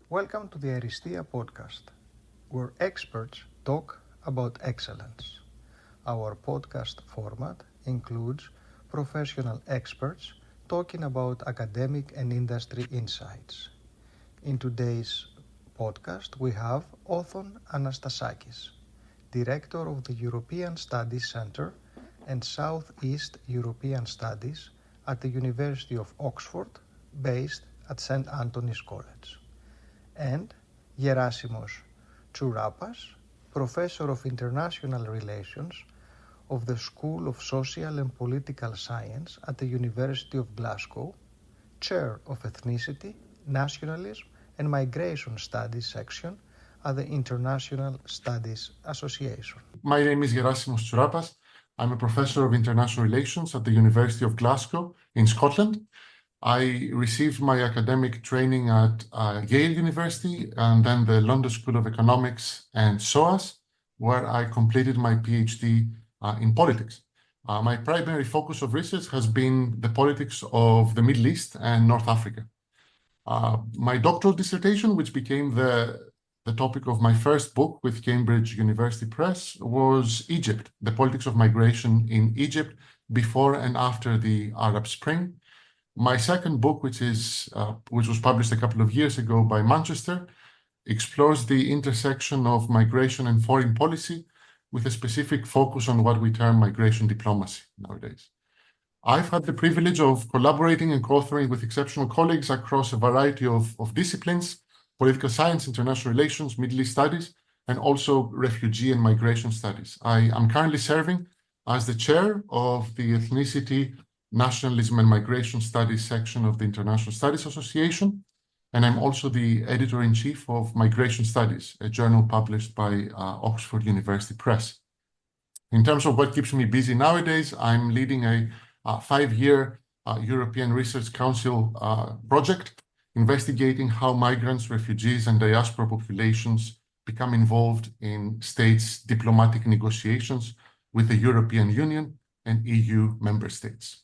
Welcome to the ARISTEiA podcast, where experts talk about excellence. Our podcast format includes professional experts talking about academic and industry insights. In today's podcast, we have Othon Anastasakis, Director of the European Studies Centre and Southeast European Studies at the University of Oxford, based at St. Antony's College, and Gerasimos Tsourapas, Professor of International Relations of the School of Social and Political Science at the University of Glasgow, Chair of Ethnicity, Nationalism and Migration Studies section at the International Studies Association. My name is Gerasimos Tsourapas. I'm a professor of international relations at the University of Glasgow in Scotland. I received my academic training at Yale University and then the London School of Economics and SOAS, where I completed my PhD in politics. My primary focus of research has been the politics of the Middle East and North Africa. My doctoral dissertation, which became the topic of my first book with Cambridge University Press, was Egypt, the politics of migration in Egypt before and after the Arab Spring. My second book, which was published a couple of years ago by Manchester, explores the intersection of migration and foreign policy with a specific focus on what we term migration diplomacy nowadays. I've had the privilege of collaborating and co-authoring with exceptional colleagues across a variety of disciplines: political science, international relations, Middle East studies, and also refugee and migration studies. I am currently serving as the chair of the Ethnicity, Nationalism and Migration Studies section of the International Studies Association, and I'm also the editor-in-chief of Migration Studies, a journal published by Oxford University Press. In terms of what keeps me busy nowadays, I'm leading a 5-year European Research Council project investigating how migrants, refugees, and diaspora populations become involved in states' diplomatic negotiations with the European Union and EU member states.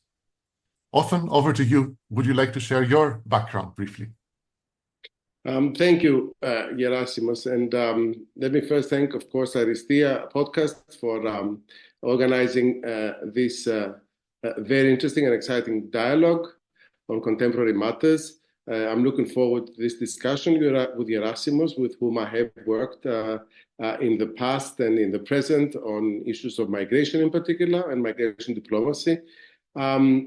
Othon, over to you. Would you like to share your background briefly? Thank you, Gerasimos. And let me first thank, of course, ARISTEiA podcast for organizing this very interesting and exciting dialogue on contemporary matters. I'm looking forward to this discussion with Gerasimos, with whom I have worked in the past and in the present on issues of migration in particular and migration diplomacy. My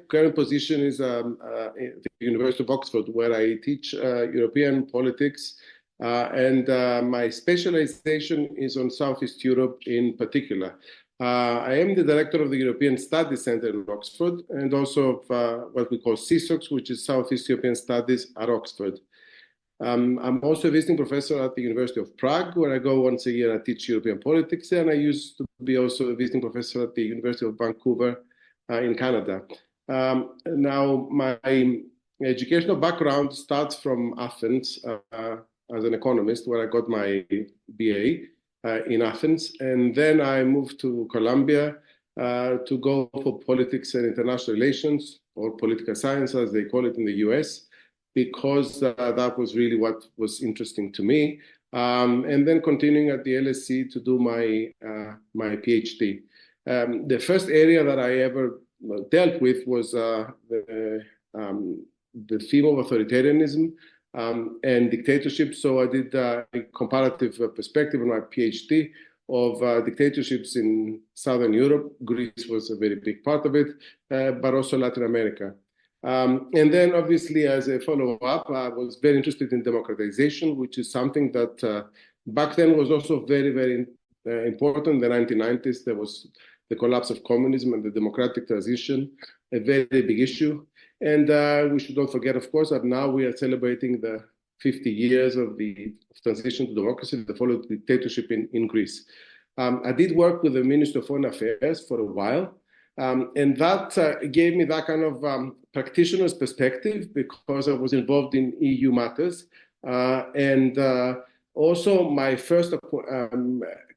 current position is at the University of Oxford, where I teach European politics, and my specialization is on Southeast Europe in particular. I am the director of the European Studies Centre in Oxford, and also of what we call CSOX, which is Southeast European Studies at Oxford. I'm also a visiting professor at the University of Prague, where I go once a year and teach European politics, and I used to be also a visiting professor at the University of Vancouver in Canada. Now, my educational background starts from Athens as an economist, where I got my BA in Athens, and then I moved to Columbia to go for politics and international relations, or political science as they call it in the US, because that was really what was interesting to me. And then continuing at the LSE to do my PhD. The first area that I ever dealt with was the theme of authoritarianism and dictatorship. So I did a comparative perspective in my PhD of dictatorships in Southern Europe. Greece was a very big part of it, but also Latin America. And then, obviously, as a follow-up, I was very interested in democratization, which is something that back then was also very, very important. In the 1990s, there was the collapse of communism and the democratic transition, a very big issue. And we should not forget, of course, that now we are celebrating the 50 years of the transition to democracy, the fall of dictatorship in Greece. I did work with the Minister of Foreign Affairs for a while. And that gave me that kind of practitioner's perspective, because I was involved in EU matters. And also my first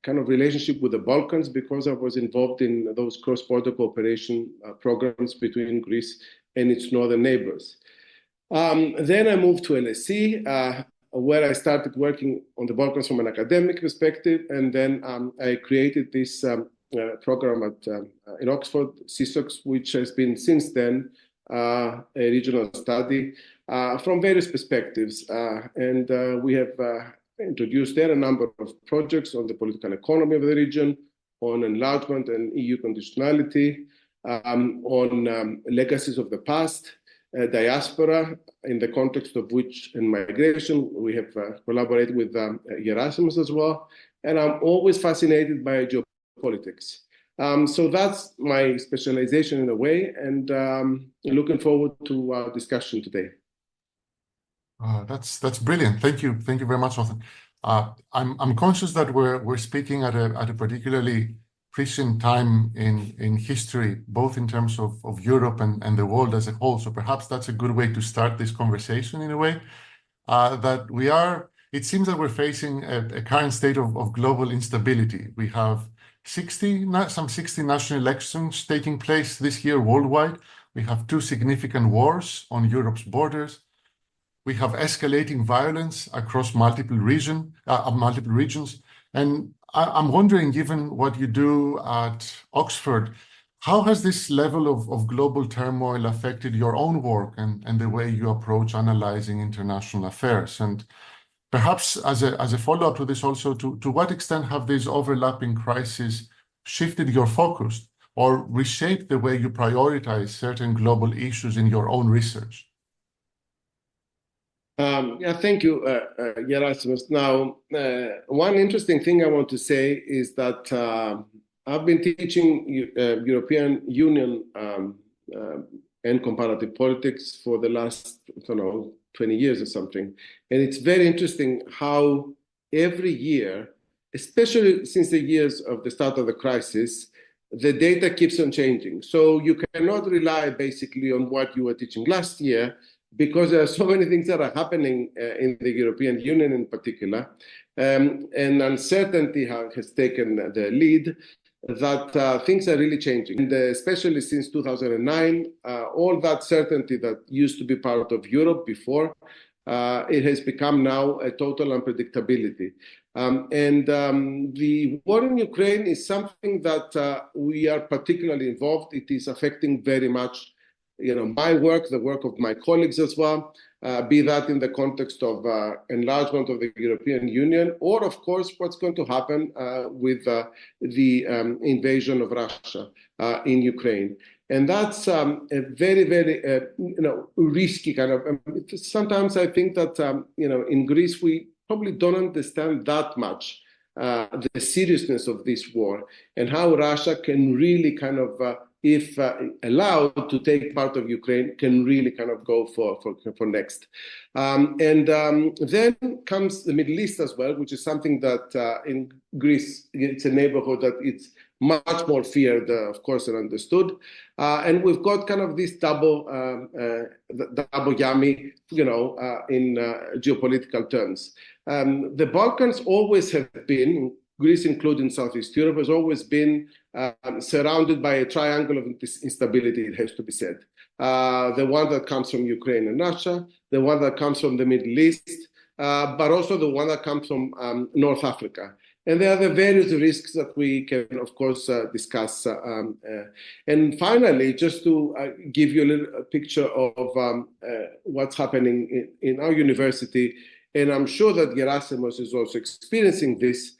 kind of relationship with the Balkans, because I was involved in those cross-border cooperation programs between Greece and its northern neighbors. Then I moved to LSE, where I started working on the Balkans from an academic perspective, and then I created this program in Oxford, CSOX, which has been since then a regional study from various perspectives. And we have introduced there a number of projects on the political economy of the region, on enlargement and EU conditionality, on legacies of the past, diaspora, in the context of which in migration, we have collaborated with Gerasimos as well. And I'm always fascinated by geopolitics. So that's my specialization in a way, and looking forward to our discussion today. That's brilliant. Thank you very much, Othon. I'm conscious that we're speaking at a particularly prescient time in history, both in terms of Europe and the world as a whole. So perhaps that's a good way to start this conversation in a way. It seems that we're facing a current state of global instability. We have some 60 national elections taking place this year worldwide. We have 2 significant wars on Europe's borders. We have escalating violence across multiple regions. And I'm wondering, given what you do at Oxford, how has this level of global turmoil affected your own work and the way you approach analyzing international affairs? And perhaps as a follow-up to this also, to what extent have these overlapping crises shifted your focus or reshaped the way you prioritize certain global issues in your own research? Thank you, Gerasimos. Now, one interesting thing I want to say is that I've been teaching European Union and comparative politics for the last, 20 years or something. And it's very interesting how every year, especially since the years of the start of the crisis, the data keeps on changing. So you cannot rely basically on what you were teaching last year, because there are so many things that are happening in the European Union in particular, and uncertainty has taken the lead, that things are really changing. And especially since 2009, all that certainty that used to be part of Europe before, it has become now a total unpredictability. The war in Ukraine is something that we are particularly involved. It is affecting very much my work, the work of my colleagues as well, be that in the context of enlargement of the European Union, or of course, what's going to happen with the invasion of Russia in Ukraine. And that's a very, very, risky kind of, sometimes I think that, in Greece, we probably don't understand that much the seriousness of this war and how Russia can really kind of, if allowed to take part of Ukraine, can really kind of go for next. Then comes the Middle East as well, which is something that in Greece, it's a neighborhood that it's much more feared, of course, and understood. And we've got kind of this double yummy, in geopolitical terms. The Balkans always have been, Greece including Southeast Europe, has always been surrounded by a triangle of instability, it has to be said. The one that comes from Ukraine and Russia, the one that comes from the Middle East, but also the one that comes from North Africa. And there are the various risks that we can, of course, discuss. And finally, just to give you a little picture of what's happening in our university, and I'm sure that Gerasimos is also experiencing this,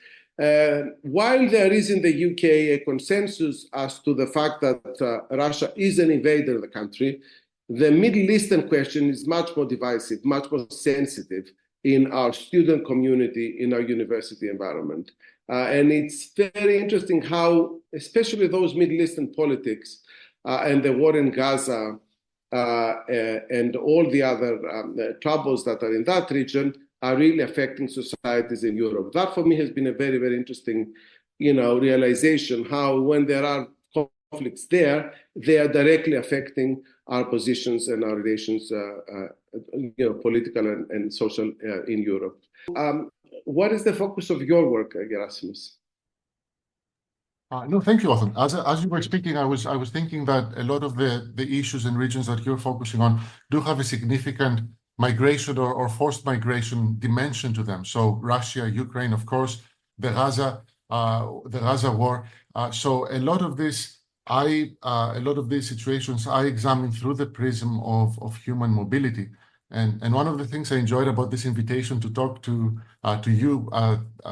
while there is in the UK a consensus as to the fact that Russia is an invader of the country, the Middle Eastern question is much more divisive, much more sensitive in our student community, in our university environment. And it's very interesting how, especially those Middle Eastern politics and the war in Gaza and all the other troubles that are in that region are really affecting societies in Europe. That for me has been a very, very interesting, realization how when there are conflicts there, they are directly affecting our positions and our relations, political and social in Europe. What is the focus of your work, Gerasimos? No, thank you, Othon. As you were speaking, I was thinking that a lot of the issues and regions that you're focusing on do have a significant migration or forced migration dimension to them. So Russia, Ukraine, of course, the Gaza war. So a lot of these situations I examine through the prism of human mobility. And one of the things I enjoyed about this invitation to talk to you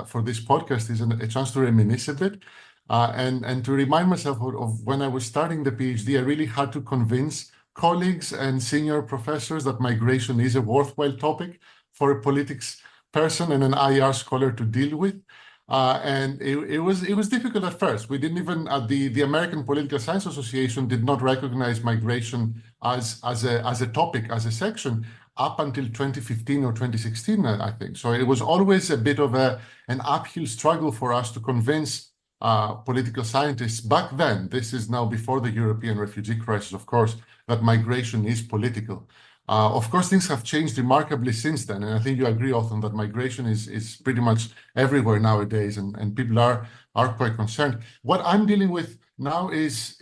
for this podcast is a chance to reminisce a bit. And to remind myself of when I was starting the PhD, I really had to convince colleagues and senior professors that migration is a worthwhile topic for a politics person and an IR scholar to deal with. And it was difficult at first. We didn't even the American Political Science Association did not recognize migration as a topic, as a section, up until 2015 or 2016, I think. So it was always a bit of an uphill struggle for us to convince political scientists back then. This is now before the European refugee crisis, of course, that migration is political. Of course, things have changed remarkably since then, and I think you agree, Othon, that migration is pretty much everywhere nowadays, and people are quite concerned. What I'm dealing with now is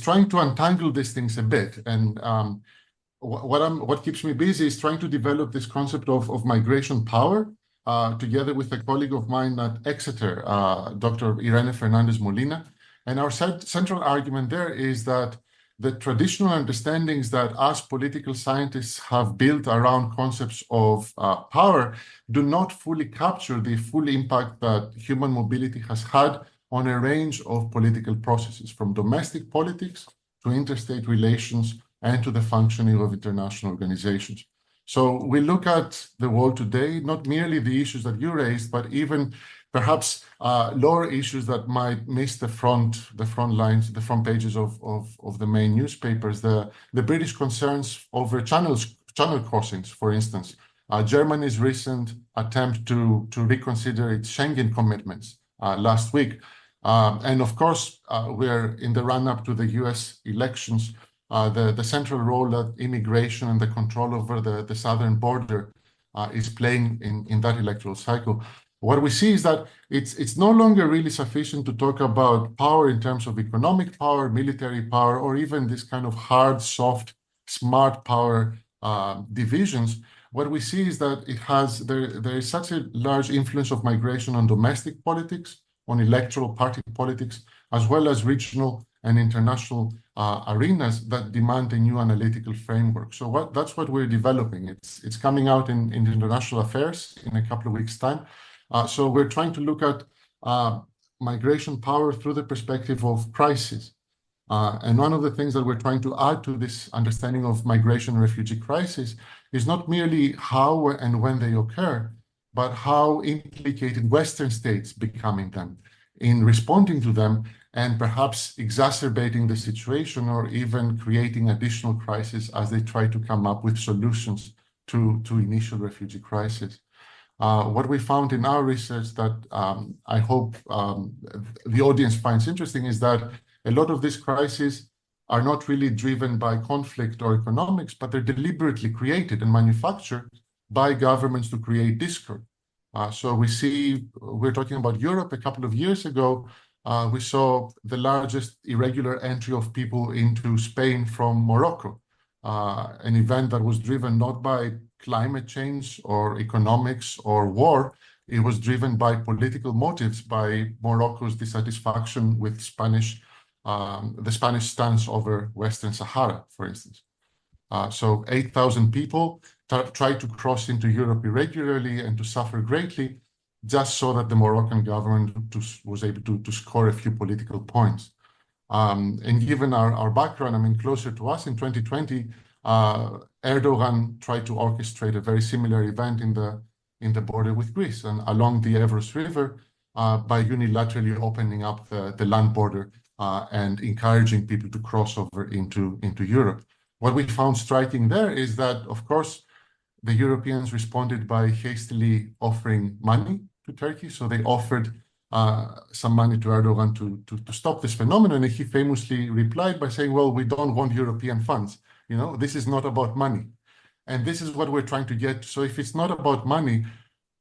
trying to untangle these things a bit, and what keeps me busy is trying to develop this concept of migration power, together with a colleague of mine at Exeter, Dr. Irene Fernandez Molina. And our central argument there is that the traditional understandings that us political scientists have built around concepts of power do not fully capture the full impact that human mobility has had on a range of political processes, from domestic politics to interstate relations and to the functioning of international organizations. So we look at the world today, not merely the issues that you raised, but even perhaps lower issues that might miss the front lines, the front pages of the main newspapers. The British concerns over channel crossings, for instance. Germany's recent attempt to reconsider its Schengen commitments last week. And of course, we're in the run-up to the US elections. The central role that immigration and the control over the southern border is playing in that electoral cycle. What we see is that it's no longer really sufficient to talk about power in terms of economic power, military power, or even this kind of hard, soft, smart power divisions. What we see is that there is such a large influence of migration on domestic politics, on electoral party politics, as well as regional and international arenas that demand a new analytical framework. So that's what we're developing. It's coming out in international affairs in a couple of weeks' time. So we're trying to look at migration power through the perspective of crisis. And one of the things that we're trying to add to this understanding of migration and refugee crisis is not merely how and when they occur, but how implicated Western states become in them, in responding to them, and perhaps exacerbating the situation or even creating additional crises as they try to come up with solutions to initial refugee crisis. What we found in our research that I hope the audience finds interesting is that a lot of these crises are not really driven by conflict or economics, but they're deliberately created and manufactured by governments to create discord. So we're talking about Europe. A couple of years ago, we saw the largest irregular entry of people into Spain from Morocco, an event that was driven not by climate change or economics or war. It was driven by political motives, by Morocco's dissatisfaction with the Spanish stance over Western Sahara, for instance. So 8,000 people tried to cross into Europe irregularly and to suffer greatly, just so that the Moroccan government was able to score a few political points. And given our background, I mean, closer to us in 2020, Erdogan tried to orchestrate a very similar event in the border with Greece and along the Evros River by unilaterally opening up the land border and encouraging people to cross over into Europe. What we found striking there is that, of course, the Europeans responded by hastily offering money to Turkey. So they offered some money to Erdogan to stop this phenomenon. And he famously replied by saying, well, we don't want European funds. You know, this is not about money. And this is what we're trying to get. So if it's not about money,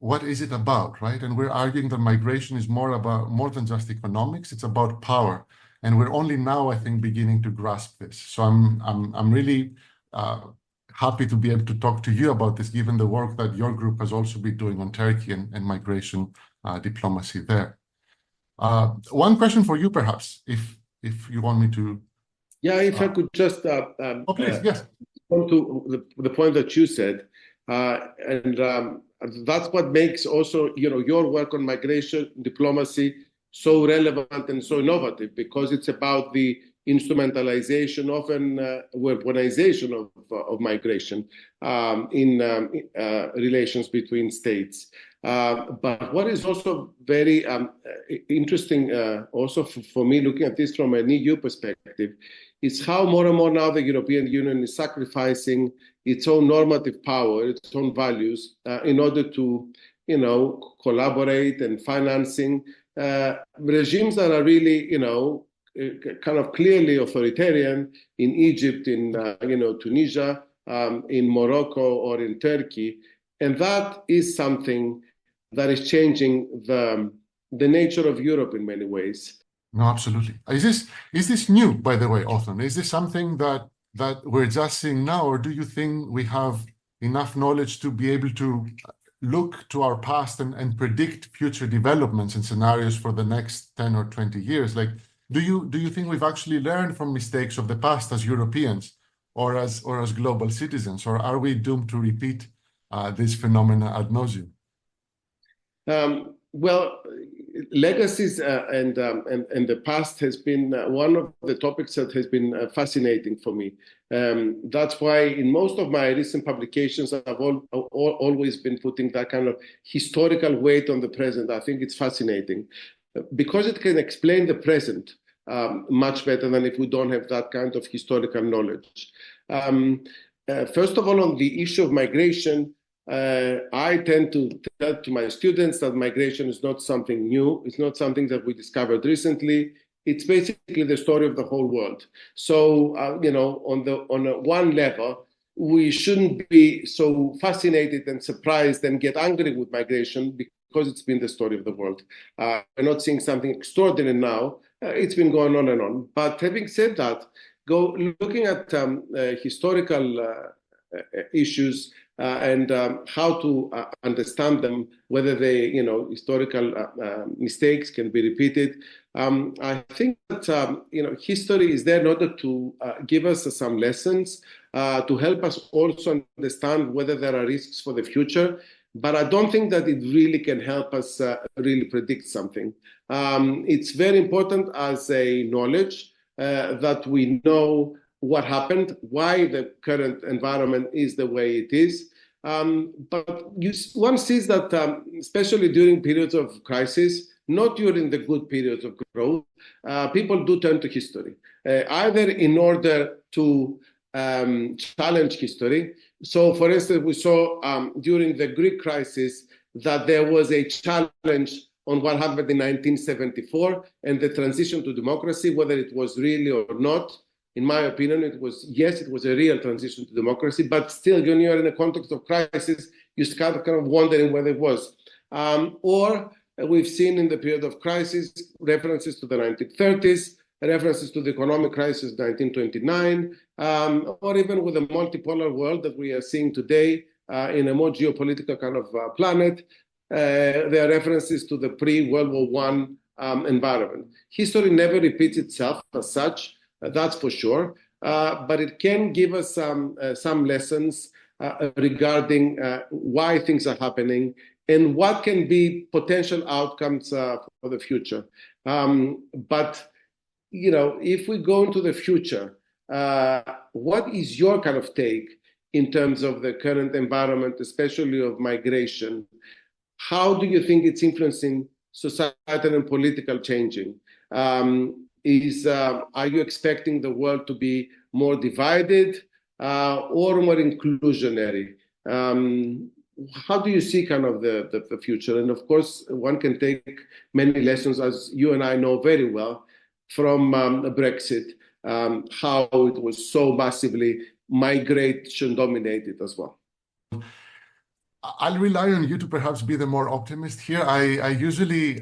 what is it about, right? And we're arguing that migration is more than just economics. It's about power, and we're only now, I think, beginning to grasp this. So I'm really happy to be able to talk to you about this, given the work that your group has also been doing on Turkey and migration diplomacy there. One question for you, perhaps, if you want me to. Yeah, if I could just please, yes. Come to the point that you said, and that's what makes also your work on migration diplomacy so relevant and so innovative, because it's about the instrumentalization, often weaponization of migration in relations between states. But what is also very interesting, also for me, looking at this from an EU perspective, is how more and more now the European Union is sacrificing its own normative power, its own values, in order to, collaborate and financing regimes that are really, kind of clearly authoritarian in Egypt, in Tunisia, in Morocco, or in Turkey, and that is something that is changing the nature of Europe in many ways. No, absolutely. Is this new, by the way, Othon? Is this something that we're just seeing now, or do you think we have enough knowledge to be able to look to our past and predict future developments and scenarios for the next 10 or 20 years? Like, do you think we've actually learned from mistakes of the past as Europeans or as global citizens, or are we doomed to repeat this phenomena ad nauseum? Well, legacies and the past has been one of the topics that has been fascinating for me. That's why in most of my recent publications, I've always been putting that kind of historical weight on the present. I think it's fascinating because it can explain the present much better than if we don't have that kind of historical knowledge. First of all, on the issue of migration, I tend to tell to my students that migration is not something new. It's not something that we discovered recently. It's basically the story of the whole world. So, on one level, we shouldn't be so fascinated and surprised and get angry with migration because it's been the story of the world. We're not seeing something extraordinary now. It's been going on and on. But having said that, looking at historical issues and how to understand them, whether they, historical mistakes can be repeated. I think that, history is there in order to give us some lessons, to help us also understand whether there are risks for the future. But I don't think that it really can help us really predict something. It's very important as a knowledge that we know what happened, why the current environment is the way it is. But one sees that, especially during periods of crisis, not during the good periods of growth, people do turn to history, either in order to challenge history. So, for instance, we saw during the Greek crisis that there was a challenge on what happened in 1974 and the transition to democracy, whether it was really or not. In my opinion, it was a real transition to democracy, but still, when you're in a context of crisis, you start kind of wondering whether it was. Or we've seen in the period of crisis references to the 1930s, references to the economic crisis 1929, or even with the multipolar world that we are seeing today in a more geopolitical kind of planet, there are references to the pre-World War I environment. History never repeats itself as such. That's for sure, but it can give us some lessons regarding why things are happening and what can be potential outcomes for the future. But if we go into the future, what is your kind of take in terms of the current environment, especially of migration? How do you think it's influencing societal and political changing? Are you expecting the world to be more divided or more inclusionary? How do you see kind of the future? And of course, one can take many lessons, as you and I know very well, from Brexit, how it was so massively migration dominated as well. I'll rely on you to perhaps be the more optimist here. I usually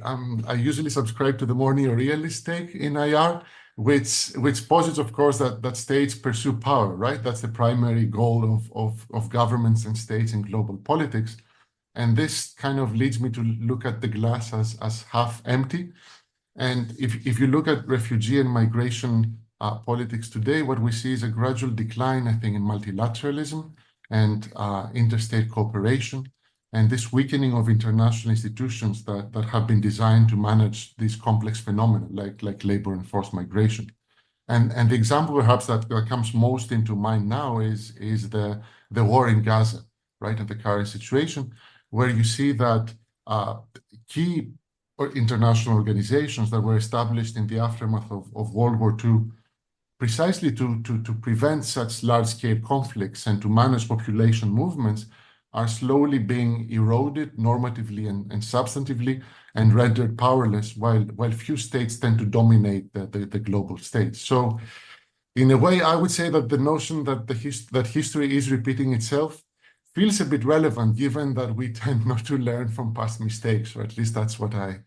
subscribe to the more neo-realist take in IR, which posits, of course, that states pursue power, right? That's the primary goal of governments and states in global politics. And this kind of leads me to look at the glass as half empty. And if you look at refugee and migration politics today, what we see is a gradual decline, I think, in multilateralism and interstate cooperation, and this weakening of international institutions that have been designed to manage these complex phenomena like labor and forced migration. And the example perhaps that comes most into mind now is the war in Gaza, right, and the current situation, where you see that key international organizations that were established in the aftermath of World War II precisely to prevent such large-scale conflicts and to manage population movements are slowly being eroded normatively and substantively and rendered powerless, while few states tend to dominate the global stage. So in a way, I would say that the notion that history is repeating itself feels a bit relevant, given that we tend not to learn from past mistakes, or at least that's what I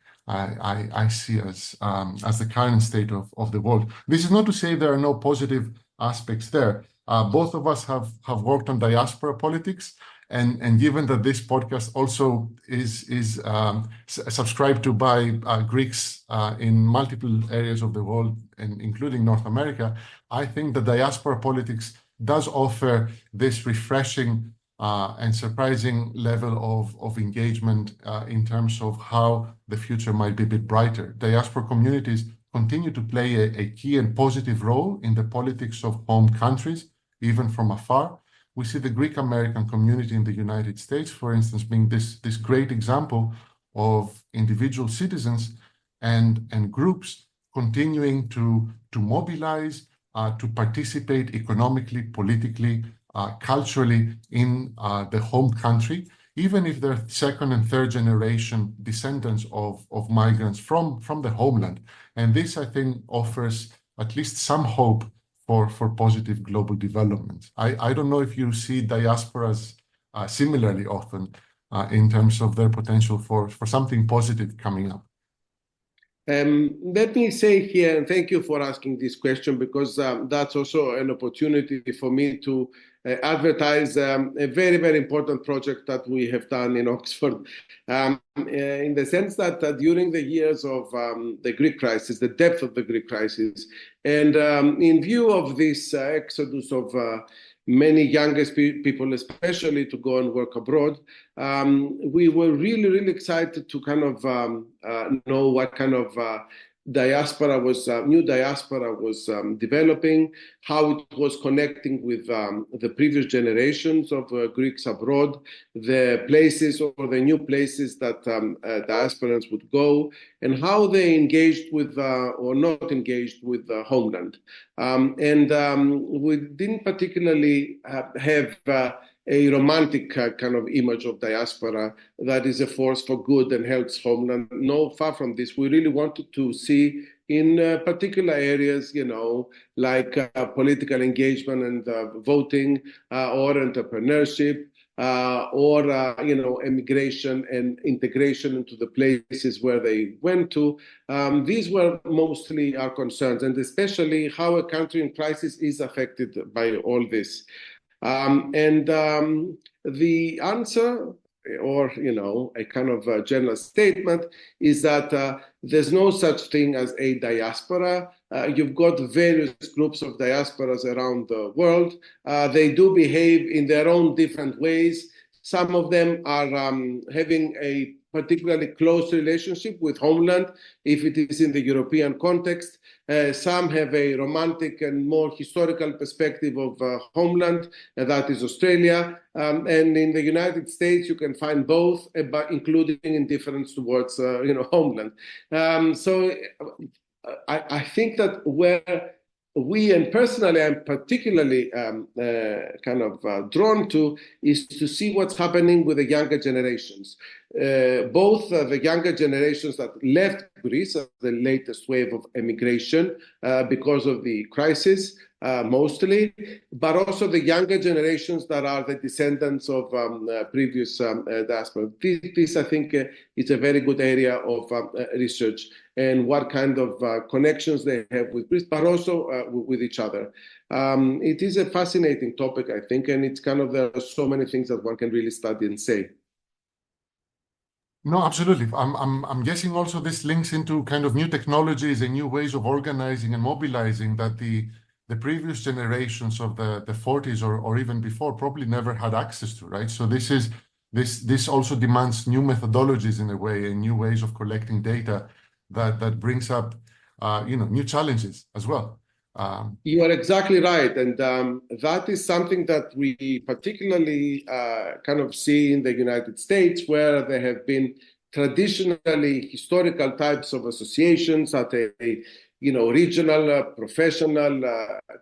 see as the current state of the world. This is not to say there are no positive aspects there. Both of us have worked on diaspora politics, and given that this podcast also is subscribed to by Greeks in multiple areas of the world, and including North America, I think the diaspora politics does offer this refreshing and surprising level of engagement in terms of how the future might be a bit brighter. Diaspora communities continue to play a key and positive role in the politics of home countries, even from afar. We see the Greek American community in the United States, for instance, being this great example of individual citizens and groups continuing to mobilize, to participate economically, politically, culturally in the home country, even if they're second and third generation descendants of migrants from the homeland. And this, I think, offers at least some hope for positive global development. I don't know if you see diasporas similarly often in terms of their potential for something positive coming up. Let me say here, and thank you for asking this question, because that's also an opportunity for me to advertise a very, very important project that we have done in Oxford, in the sense that during the years of the Greek crisis, the depth of the Greek crisis, and in view of this exodus of many youngest people, especially to go and work abroad, we were really, really excited to kind of know what kind of new diaspora was developing, how it was connecting with the previous generations of Greeks abroad, the places or the new places that diasporans would go, and how they engaged with or not engaged with the homeland. We didn't particularly have a romantic kind of image of diaspora that is a force for good and helps homeland. No, far from this. We really wanted to see in particular areas, like political engagement and voting or entrepreneurship, or immigration and integration into the places where they went to. These were mostly our concerns, and especially how a country in crisis is affected by all this. The answer, or a kind of general statement, is that there's no such thing as a diaspora. You've got various groups of diasporas around the world. They do behave in their own different ways. Some of them are having a particularly close relationship with homeland, if it is in the European context. Some have a romantic and more historical perspective of homeland, and that is Australia. And in the United States, you can find both, but including indifference towards homeland. So I think that where we, and personally I'm particularly kind of drawn to, is to see what's happening with the younger generations. Both the younger generations that left Greece, the latest wave of emigration because of the crisis, mostly, but also the younger generations that are the descendants of previous diaspora. This I think, is a very good area of research, and what kind of connections they have with Greece, but also with each other. It is a fascinating topic, I think, and it's kind of, there are so many things that one can really study and say. No, absolutely. I'm guessing also this links into kind of new technologies and new ways of organizing and mobilizing that the previous generations of the 40s or even before probably never had access to, right? So this also demands new methodologies in a way, and new ways of collecting data that brings up new challenges as well. You are exactly right, and that is something that we particularly kind of see in the United States, where there have been traditionally historical types of associations at a regional, professional,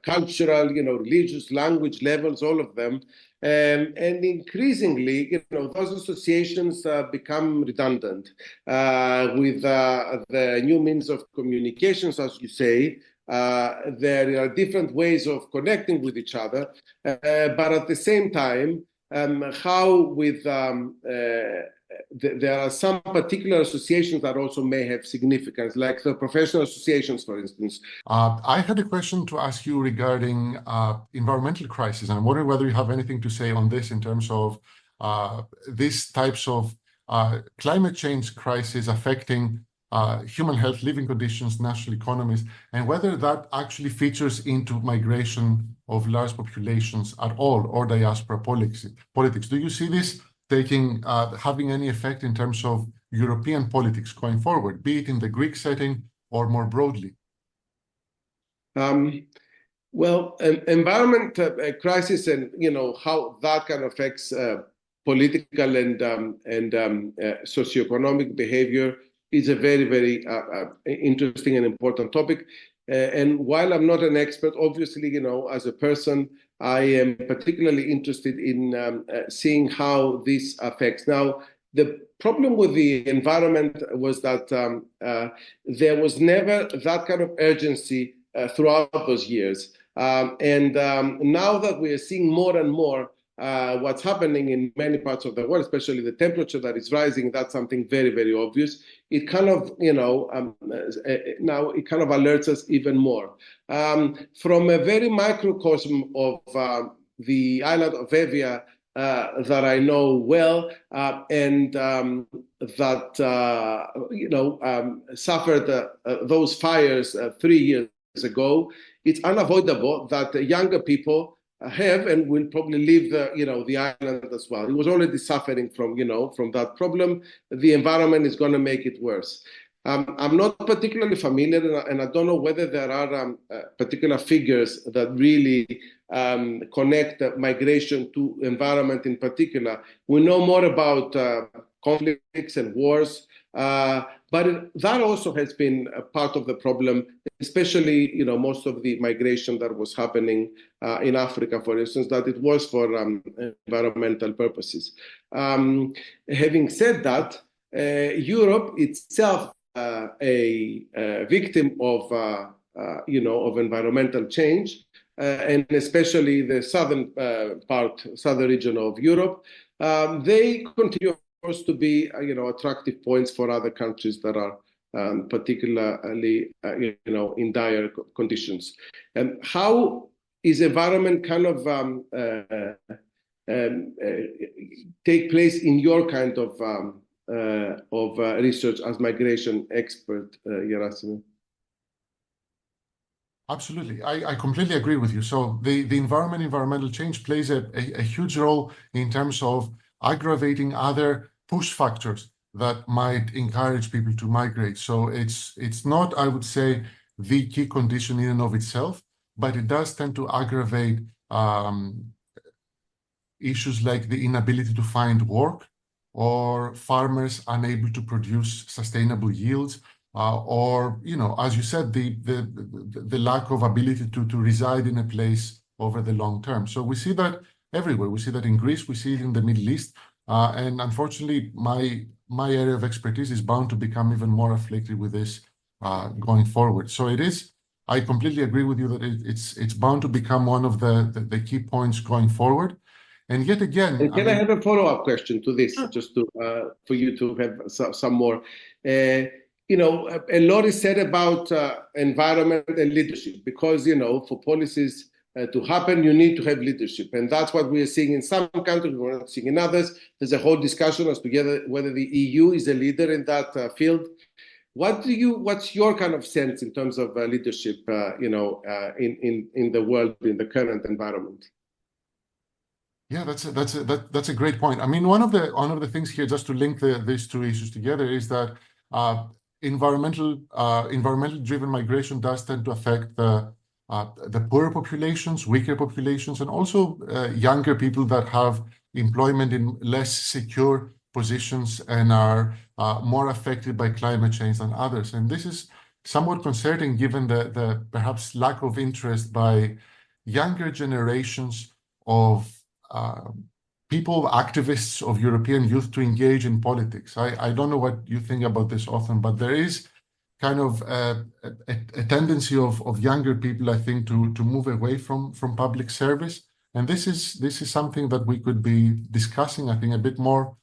cultural, religious, language levels, all of them. And increasingly, those associations become redundant with the new means of communications, as you say. There are different ways of connecting with each other, but at the same time, there are some particular associations that also may have significance, like the professional associations, for instance. I had a question to ask you regarding environmental crisis, and I'm wondering whether you have anything to say on this in terms of these types of climate change crisis affecting human health, living conditions, national economies, and whether that actually features into migration of large populations at all, or diaspora politics. Do you see this having any effect in terms of European politics going forward, be it in the Greek setting or more broadly? Well, environment crisis, and how that kind of affects political and socioeconomic behavior is a very, very interesting and important topic. And while I'm not an expert, obviously, as a person, I am particularly interested in seeing how this affects. Now, the problem with the environment was that there was never that kind of urgency throughout those years. And now that we are seeing more and more what's happening in many parts of the world, especially the temperature that is rising, that's something very, very obvious. It kind of, now it kind of alerts us even more. From a very microcosm of the island of Evia that I know well, and that, suffered those fires 3 years ago, it's unavoidable that younger people have and will probably leave the island as well. It was already suffering from that problem. The environment is going to make it worse. I'm not particularly familiar, and I don't know whether there are particular figures that really connect migration to environment in particular. We know more about conflicts and wars, but that also has been a part of the problem, especially, most of the migration that was happening in Africa, for instance, that it was for environmental purposes. Having said that, Europe itself, a victim of environmental change, and especially the southern region of Europe, they continue to be, attractive points for other countries that are particularly, in dire conditions. And how is environment kind of take place in your kind of research as migration expert, Gerasimos? Absolutely. I completely agree with you. So the environmental change plays a huge role in terms of aggravating other push factors that might encourage people to migrate. So it's not, I would say, the key condition in and of itself, but it does tend to aggravate issues like the inability to find work, or farmers unable to produce sustainable yields, or, as you said, the lack of ability to reside in a place over the long term. So we see that everywhere. We see that in Greece, we see it in the Middle East, and unfortunately, my area of expertise is bound to become even more afflicted with this going forward. So it is I completely agree with you that it's bound to become one of the key points going forward. And yet again, And can I have a follow-up question to this, sure. just to for you to have some more? A lot is said about environment and leadership because, for policies to happen, you need to have leadership. And that's what we are seeing in some countries, we're not seeing in others. There's a whole discussion as to whether the EU is a leader in that field. What's your kind of sense in terms of leadership, in the world, in the current environment? Yeah, that's a great point. I mean, one of the things here, just to link these two issues together, is that environmental driven migration does tend to affect the poorer populations, weaker populations, and also younger people that have employment in less secure positions and are more affected by climate change than others. And this is somewhat concerning given the perhaps lack of interest by younger generations of people, activists of European youth to engage in politics. I don't know what you think about this, Othon, but there is kind of a tendency of younger people, I think, to move away from public service. And this is something that we could be discussing, I think, a bit more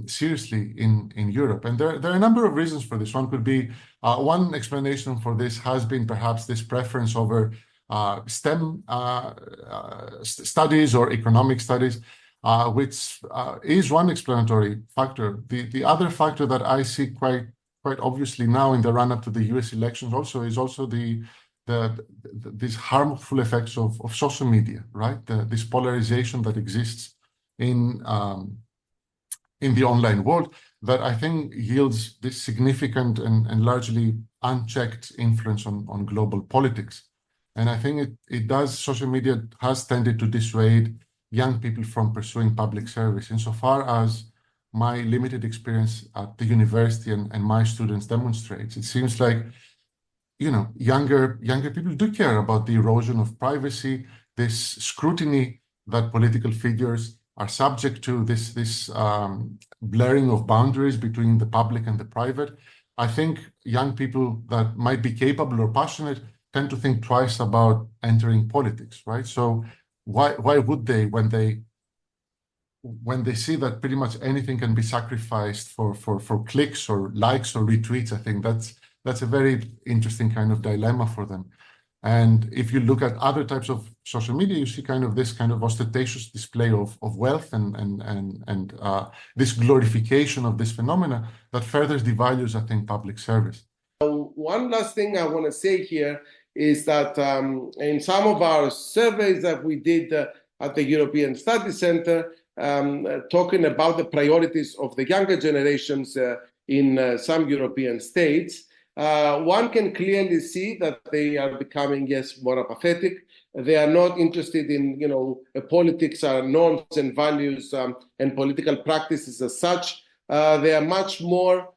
seriously in Europe. And there are a number of reasons for this. One could be, one explanation for this has been perhaps this preference over STEM studies or economic studies, which is one explanatory factor. The other factor that I see quite obviously now in the run-up to the US elections is also these harmful effects of social media, right? This polarization that exists in the online world that I think yields this significant and largely unchecked influence on global politics. And I think social media has tended to dissuade young people from pursuing public service. Insofar as my limited experience at the university and my students demonstrates, it seems like, younger people do care about the erosion of privacy, this scrutiny that political figures are subject to, this blurring of boundaries between the public and the private. I think young people that might be capable or passionate tend to think twice about entering politics, right? So why would they, when they see that pretty much anything can be sacrificed for clicks or likes or retweets? I think that's a very interesting kind of dilemma for them. And if you look at other types of social media, you see this kind of ostentatious display of wealth and this glorification of this phenomena that further devalues, I think, public service. One last thing I want to say here is that in some of our surveys that we did at the European Studies Center, talking about the priorities of the younger generations in some European states, one can clearly see that they are becoming, yes, more apathetic. They are not interested in, politics, norms and values and political practices as such. They are much more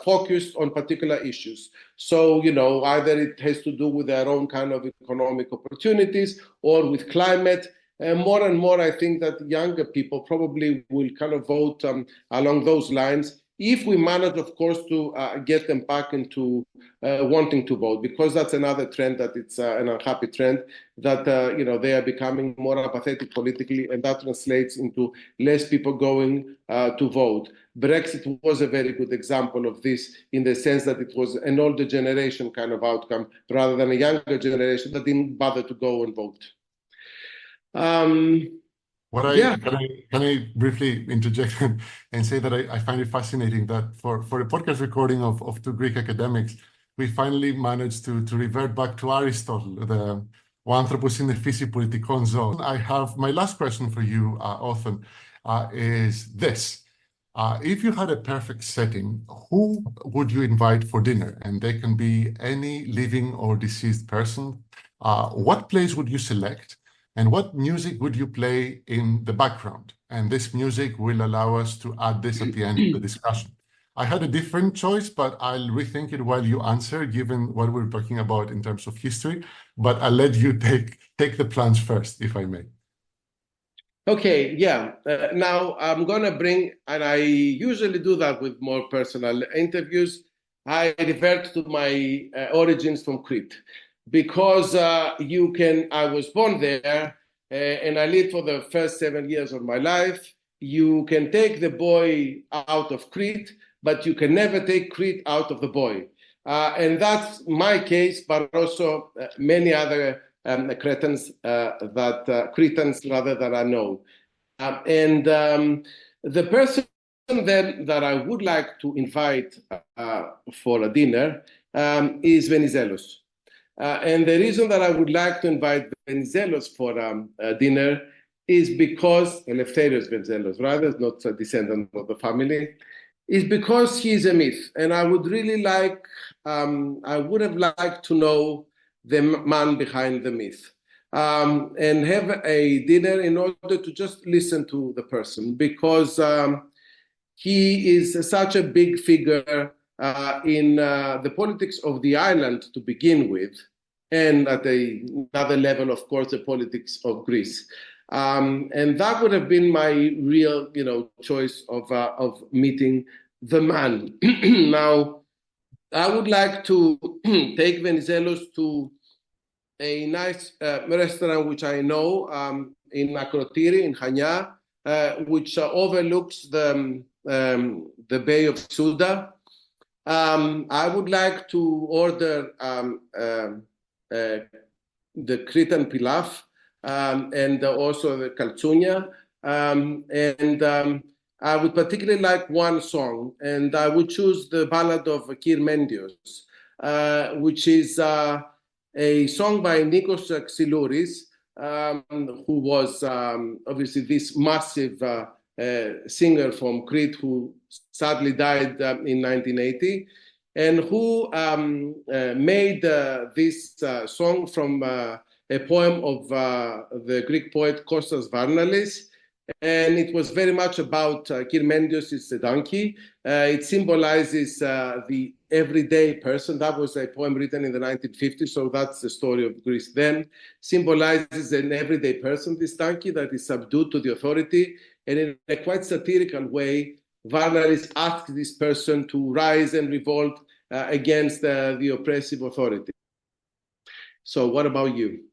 focused on particular issues. So, either it has to do with their own kind of economic opportunities or with climate. More and more, I think that younger people probably will vote along those lines if we manage, of course, to get them back into wanting to vote, because that's another trend that it's an unhappy trend that, they are becoming more apathetic politically, and that translates into less people going to vote. Brexit was a very good example of this in the sense that it was an older generation kind of outcome rather than a younger generation that didn't bother to go and vote. Can I briefly interject and say that I find it fascinating that for a podcast recording of two Greek academics, we finally managed to revert back to Aristotle, the "Ο άνθρωπος είναι φύση πολιτικών ζώων." I have my last question for you, Othon, is this. If you had a perfect setting, who would you invite for dinner? And they can be any living or deceased person. What place would you select? And what music would you play in the background? And this music will allow us to add this at the end of the discussion. I had a different choice, but I'll rethink it while you answer, given what we're talking about in terms of history. But I'll let you take the plunge first, if I may. Okay, yeah. Now I'm going to bring, and I usually do that with more personal interviews, I revert to my origins from Crete, because I was born there, and I lived for the first 7 years of my life. You can take the boy out of Crete, but you can never take Crete out of the boy. And that's my case, but also many other Cretans Cretans rather, that I know. The person that I would like to invite for a dinner is Venizelos. And the reason that I would like to invite Venizelos for a dinner is because, Eleftherios Venizelos rather, not a descendant of the family, is because he is a myth. And I would really like, I would have liked to know the man behind the myth. And have a dinner in order to just listen to the person, because he is such a big figure in the politics of the island to begin with, and at another level, of course, the politics of Greece. And that would have been my real, choice of meeting the man. Now, I would like to take Venizelos to a nice restaurant which I know in Akrotiri in Chania, which overlooks the Bay of Suda. I would like to order the Cretan pilaf and also the kaltsounia. I would particularly like one song, and I would choose the ballad of Kyr Mendios, which is a song by Nikos Xylouris, who was obviously this massive singer from Crete who sadly died in 1980, and who made this song from a poem of the Greek poet Kostas Varnalis. And it was very much about Kyr Mendios is a donkey. It symbolizes the everyday person. That was a poem written in the 1950s, so that's the story of Greece then. Symbolizes an everyday person, this donkey, that is subdued to the authority. And in a quite satirical way, Varnalis asked this person to rise and revolt against the oppressive authority. So what about you?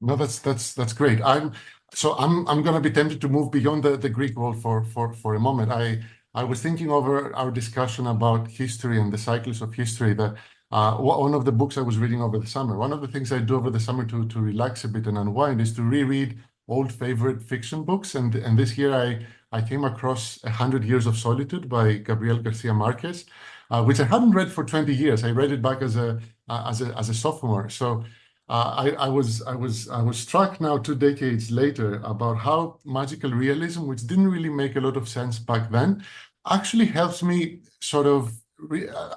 No, that's great. I'm going to be tempted to move beyond the Greek world for a moment. I was thinking over our discussion about history and the cycles of history, that one of the books I was reading over the summer, one of the things I do over the summer to relax a bit and unwind, is to reread old favorite fiction books. And this year I came across 100 Years of Solitude by Gabriel Garcia Marquez, which I hadn't read for 20 years. I read it back as a sophomore. So I was struck now 2 decades later about how magical realism, which didn't really make a lot of sense back then, actually helps me sort of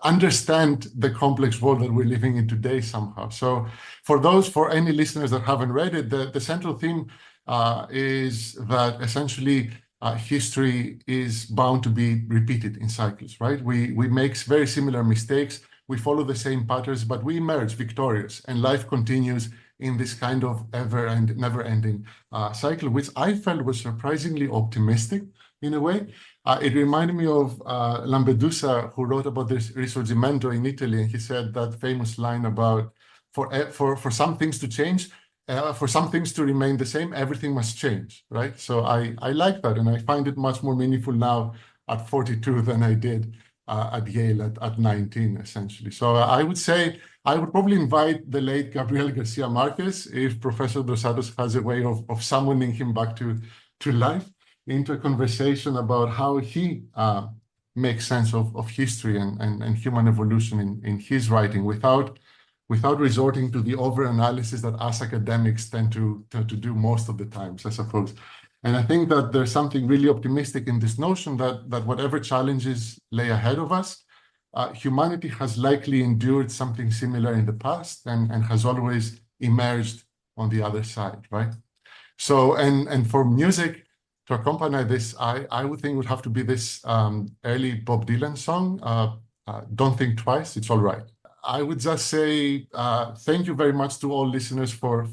understand the complex world that we're living in today somehow. So for any listeners that haven't read it, the central theme is that essentially history is bound to be repeated in cycles, right? We make very similar mistakes. We follow the same patterns, but we emerge victorious, and life continues in this kind of never-ending cycle, which I felt was surprisingly optimistic in a way. It reminded me of Lampedusa, who wrote about this Risorgimento in Italy, and he said that famous line about for some things to change, for some things to remain the same, everything must change, right? So I like that, and I find it much more meaningful now at 42 than I did at Yale at 19, essentially. So I would say I would probably invite the late Gabriel Garcia Marquez, if Professor Dos Santos has a way of summoning him back to life, into a conversation about how he makes sense of history and human evolution in his writing without resorting to the over-analysis that us academics tend to do most of the times, I suppose. And I think that there's something really optimistic in this notion that whatever challenges lay ahead of us, humanity has likely endured something similar in the past and has always emerged on the other side, right? So, and for music to accompany this, I would think would have to be this early Bob Dylan song, Don't Think Twice, It's All Right. I would just say thank you very much to all listeners for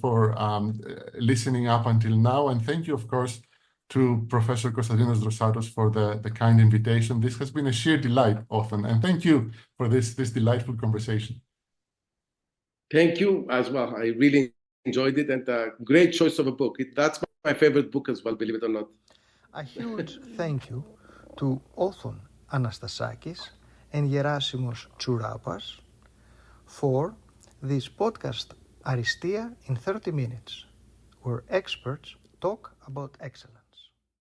listening up until now. And thank you, of course, to Professor Konstantinos Drousatos for the kind invitation. This has been a sheer delight, Othon, and thank you for this delightful conversation. Thank you as well. I really enjoyed it, and a great choice of a book. That's my favorite book as well, believe it or not. A huge thank you to Othon Anastasakis and Gerasimos Tsourapas for this podcast ARISTEiA in 30 minutes, where experts talk about excellence.